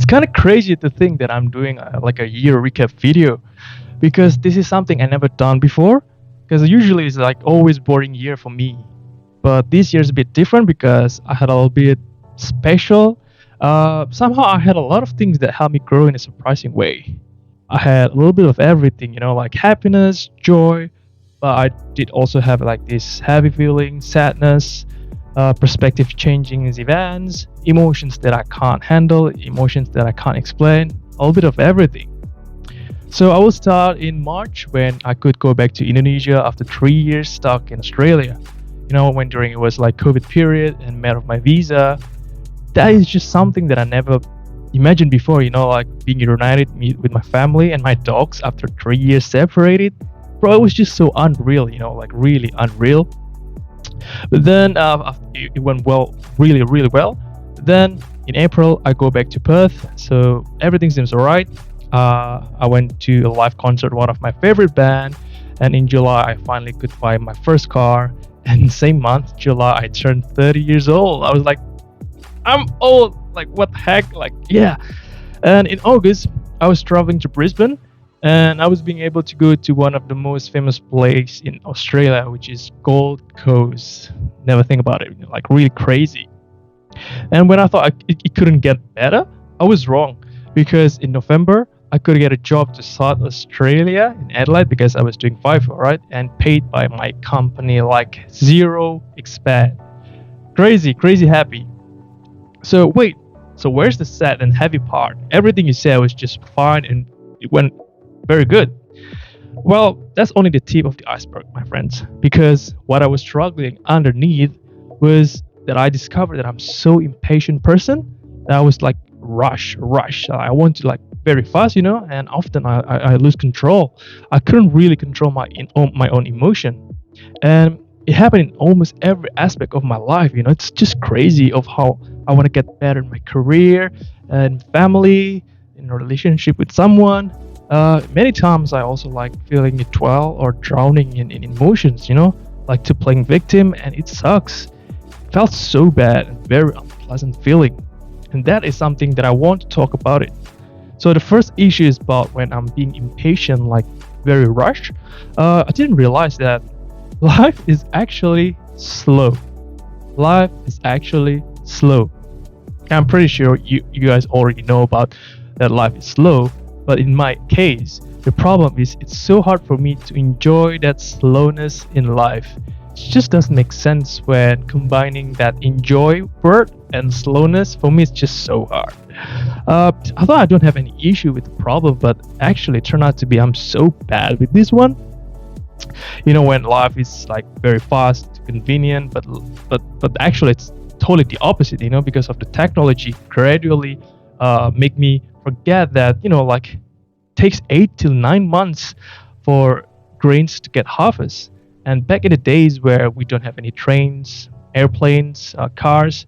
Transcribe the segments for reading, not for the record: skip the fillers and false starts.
kind of crazy to think that I'm doing like a year recap video because this is something I never done before. Because usually it's like always boring year for me, but this year's a bit different because I had a little bit special. Somehow I had a lot of things that helped me grow in a surprising way. I had a little bit of everything, like happiness, joy, but I did also have like this heavy feeling, sadness, perspective changing events, emotions that I can't handle, emotions that I can't explain, a little bit of everything. So I will start in March when I could go back to Indonesia after 3 years stuck in Australia. When during it was like COVID period and met of my visa. That is just something that I never imagined before. Like being reunited with my family and my dogs after 3 years separated. Bro, it was just so unreal. Like really unreal. But then it went well, really, really well. Then in April, I go back to Perth, so everything seems alright. I went to a live concert, one of my favorite band, and in July, I finally could buy my first car. And same month, July, I turned 30 years old. I was like, I'm old. Like, what the heck? Like, yeah. And in August, I was traveling to Brisbane and I was being able to go to one of the most famous place in Australia, which is Gold Coast. Never think about it, like really crazy. And when I thought it couldn't get better, I was wrong because in November I could get a job to South Australia in Adelaide because I was doing FIFO, right, and paid by my company like zero expat. Crazy, crazy happy. So wait, so where's the sad and heavy part? Everything you said was just fine and it went very good. Well, that's only the tip of the iceberg, my friends, because what I was struggling underneath was that I discovered that I'm so impatient person that I was like rush. I want to like very fast, and often I lose control. I couldn't really control my own emotion, and it happened in almost every aspect of my life. It's just crazy of how I want to get better in my career and family, in a relationship with someone. Many times I also like feeling it well or drowning in emotions, like to playing victim, and it sucks. It felt so bad and very unpleasant feeling. And that is something that I want to talk about it. So the first issue is about when I'm being impatient, like very rushed. I didn't realize that life is actually slow. Life is actually slow. I'm pretty sure you guys already know about that life is slow, but in my case, the problem is it's so hard for me to enjoy that slowness in life. It just doesn't make sense when combining that enjoy word and slowness. For me, it's just so hard. I thought I don't have any issue with the problem, but actually it turned out to be I'm so bad with this one. When life is like very fast, convenient, but actually it's totally the opposite. Because of the technology gradually make me forget that like takes 8 till 9 months for grains to get harvest. And back in the days where we don't have any trains, airplanes, cars,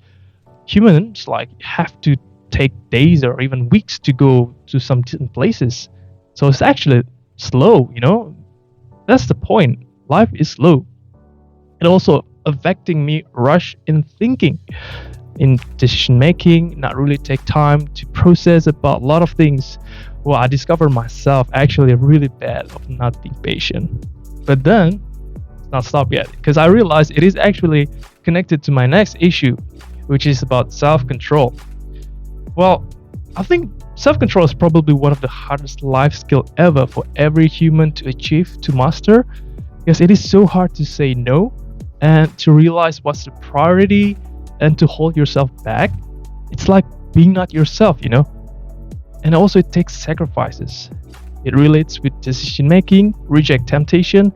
humans like have to take days or even weeks to go to some distant places. So it's actually slow. That's the point. Life is slow. It also affecting me rush in thinking, in decision making, not really take time to process about a lot of things. Well, I discovered myself actually really bad of not being patient. But then it's not stopped yet because I realized it is actually connected to my next issue, which is about self-control. Well, I think self-control is probably one of the hardest life skill ever for every human to achieve, to master, because it is so hard to say no and to realize what's the priority and to hold yourself back. It's like being not yourself. And also it takes sacrifices. It relates with decision making, reject temptation,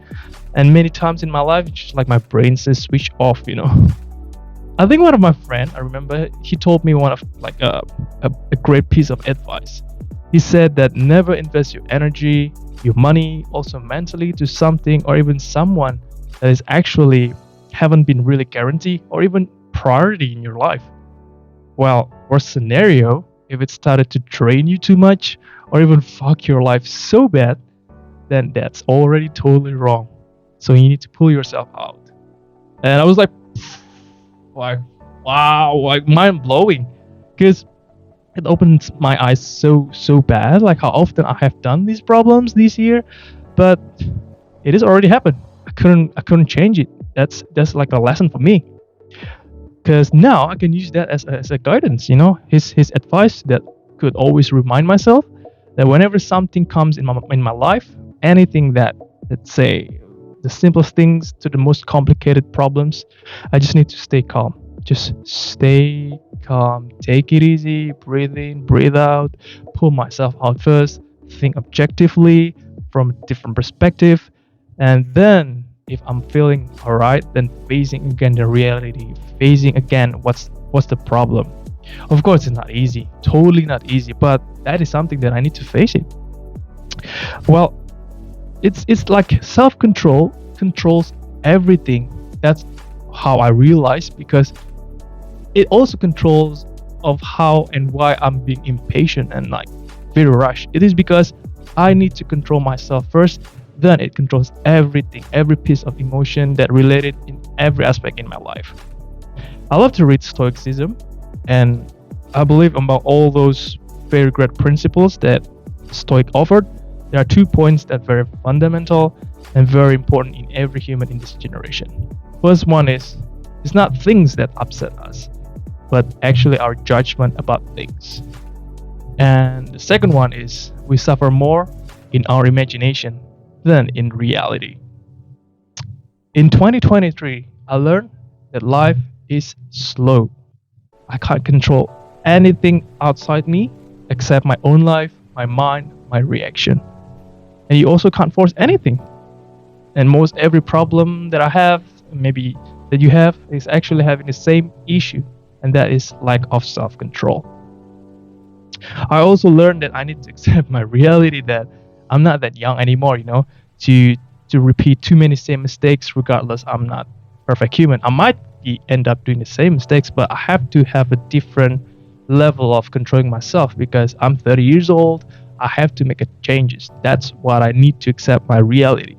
and many times in my life, it's just like my brain says switch off. I think one of my friend, I remember, he told me one of like a great piece of advice. He said that never invest your energy, your money, also mentally to something or even someone that is actually haven't been really guaranteed or even priority in your life. Well, worst scenario, if it started to drain you too much or even fuck your life so bad, then that's already totally wrong. So you need to pull yourself out. And I was like wow, like mind blowing. Because it opens my eyes so bad, like how often I have done these problems this year, but it has already happened. I couldn't change it. That's like a lesson for me, because now I can use that as a guidance. His advice that could always remind myself that whenever something comes in my life, anything that, let's say, the simplest things to the most complicated problems, I just need to stay calm. Just stay calm, take it easy, breathe in, breathe out, pull myself out first, think objectively from a different perspective, and then if I'm feeling alright, then facing again the reality, facing again what's the problem. Of course, it's not easy, totally not easy, but that is something that I need to face it. Well, it's like self-control controls everything. That's how I realize, because it also controls of how and why I'm being impatient and like very rushed. It is because I need to control myself first, then it controls everything, every piece of emotion that related in every aspect in my life. I love to read Stoicism, and I believe about all those very great principles that Stoic offered. There are 2 points that are very fundamental and very important in every human in this generation. First one is, it's not things that upset us, but actually our judgment about things. And the second one is, we suffer more in our imagination than in reality. In 2023, I learned that life is slow. I can't control anything outside me except my own life, my mind, my reaction. And you also can't force anything. And most every problem that I have, maybe that you have, is actually having the same issue, and that is lack of self control. I also learned that I need to accept my reality, that I'm not that young anymore, to repeat too many same mistakes. Regardless, I'm not perfect human. I might end up doing the same mistakes, but I have to have a different level of controlling myself, because I'm 30 years old. I have to make a changes. That's what I need to accept my reality.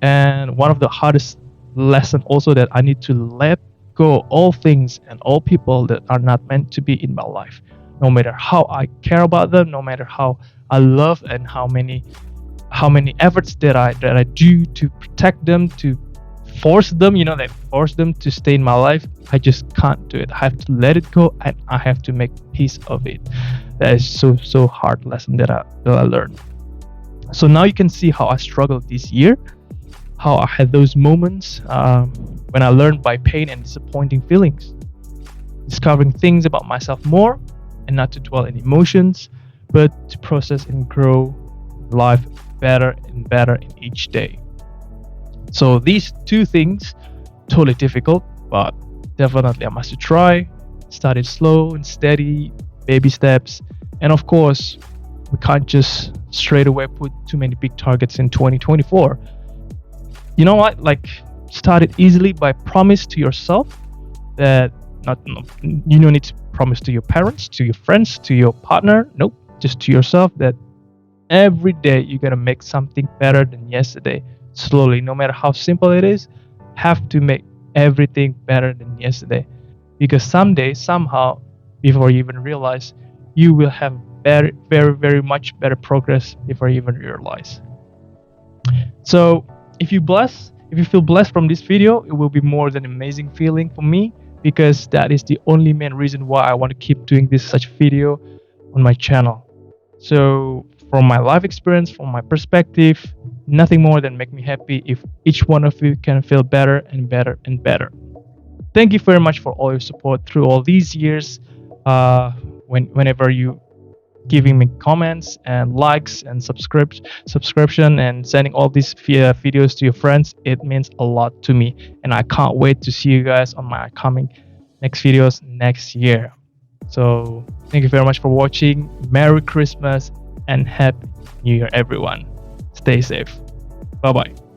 And one of the hardest lesson also, that I need to let go all things and all people that are not meant to be in my life, no matter how I care about them, no matter how I love and how many efforts that I do to protect them, to force them, force them to stay in my life. I just can't do it. I have to let it go, and I have to make peace of it. That is so hard lesson that I learned. So now you can see how I struggled this year, how I had those moments when I learned by pain and disappointing feelings, discovering things about myself more, and not to dwell in emotions, but to process and grow life better and better in each day. So these two things, totally difficult, but definitely I must try. Started slow and steady, baby steps, and of course, we can't just straight away put too many big targets in 2024. You know what? Like, start it easily by promise to yourself that you don't need to promise to your parents, to your friends, to your partner. Nope, just to yourself, that every day you're gonna make something better than yesterday. Slowly, no matter how simple it is, have to make everything better than yesterday. Because someday, somehow, before you even realize, you will have very, very, very much better progress before you even realize. So if you feel blessed from this video, it will be more than an amazing feeling for me, because that is the only main reason why I want to keep doing this such video on my channel. So from my life experience, from my perspective, nothing more than make me happy if each one of you can feel better and better and better. Thank you very much for all your support through all these years. Whenever you giving me comments and likes and subscription and sending all these videos to your friends, it means a lot to me, and I can't wait to see you guys on my coming next videos next year. So thank you very much for watching. Merry Christmas and Happy New Year, everyone. Stay safe. Bye bye.